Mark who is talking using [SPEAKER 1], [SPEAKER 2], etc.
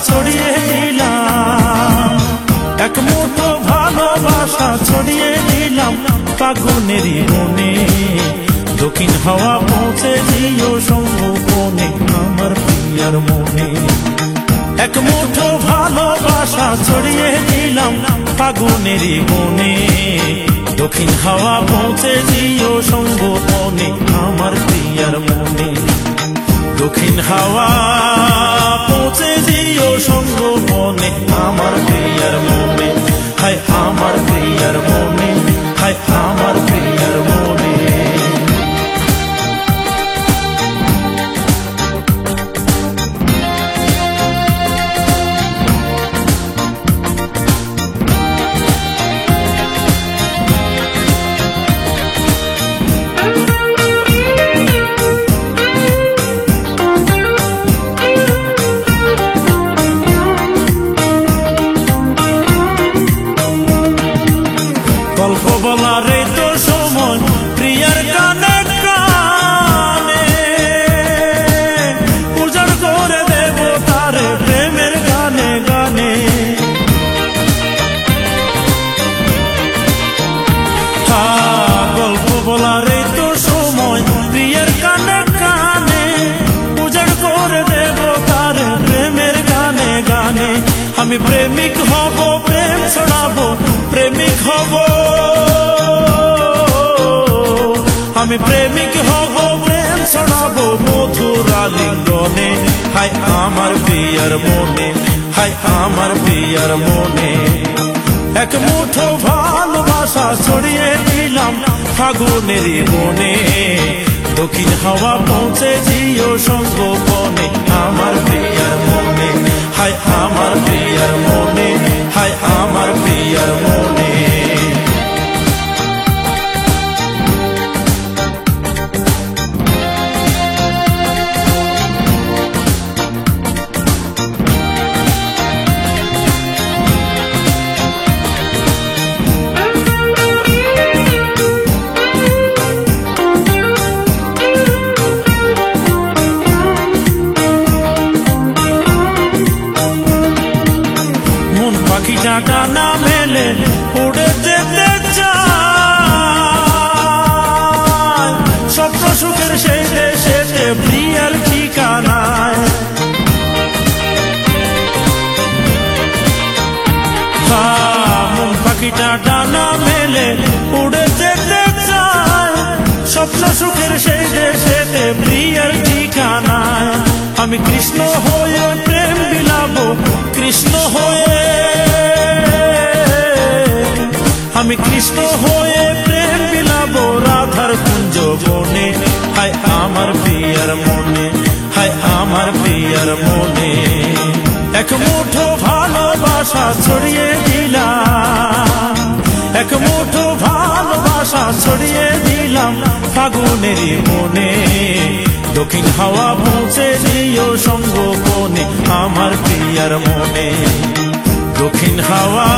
[SPEAKER 1] ছড়িয়ে দিলাম, এক মুঠো ভালোবাসা ছড়িয়ে দিলাম ফাগুনেরই মনে। দক্ষিণ হাওয়া পৌঁছে দিও সঙ্গোপনে আমার প্রিয়ার মনে। এক মুঠো ভালোবাসা ছড়িয়ে দিলাম ফাগুনেরই মনে। দক্ষিণ হাওয়া পৌঁছে দিও সঙ্গোপনে আমার প্রিয়ার মনে। দক্ষিণ হাওয়া পৌঁছে দিও সঙ্গোপনে আমার প্রিয়ার মনে। হায় আমার প্রিয়ার মনে, হায় আমার প্রিয়ার মনে। গল্প বলার এই তো সময় প্রিয়ার গানে গানে উজাড় করে দেব তার প্রেমের গানে গানে। গল্প বলার এই তো সময় প্রিয়ার গানে গানে উজাড় করে দেব তার প্রেমের গানে গানে। আমি প্রেমিক হব, প্রেম ছড়াবো, প্রেমিক হব, আমি প্রেমিক হব, প্রেম ছড়াবো মধুর আলিঙ্গনে। হায় আমার প্রিয়ার মনে, হায় আমার প্রিয়ার মনে। এক মুঠো ভালোবাসা ছড়িয়ে দিলাম ফাগুনেরই মনে। দক্ষিণ হাওয়া পৌঁছে দিও সঙ্গোপনে আমার প্রিয়ার মনে। হায় আমার প্রিয়ার মনে, হায় আমার প্রিয়ার মনে। পাখিটা ডানা মেলে উড়ে যেতে চায় স্বপ্ন সুখের সেই দেশেতে প্রিয়ার ঠিকানায়। মন পাখিটা ডানা মেলে উড়ে যেতে চায় স্বপ্ন সুখের সেই দেশেতে প্রিয়ার ঠিকানায়। আমি কৃষ্ণ হয়ে প্রেম বিলাবো, কৃষ্ণ হয়ে, আমি কৃষ্ণ হয়ে প্রেম বিলাবো রাধার কুঞ্জ বনে। হায় আমার প্রিয়ার মনে, হায় আমার প্রিয়ার মনে। এক মুঠো ভালোবাসা ছড়িয়ে দিলাম, এক মুঠো ভালোবাসা ছড়িয়ে দিলাম ফাগুনেরই মনে। দক্ষিণ হাওয়া পৌঁছে দিও সঙ্গোপনে আমার প্রিয়ার মনে। দক্ষিণ হাওয়া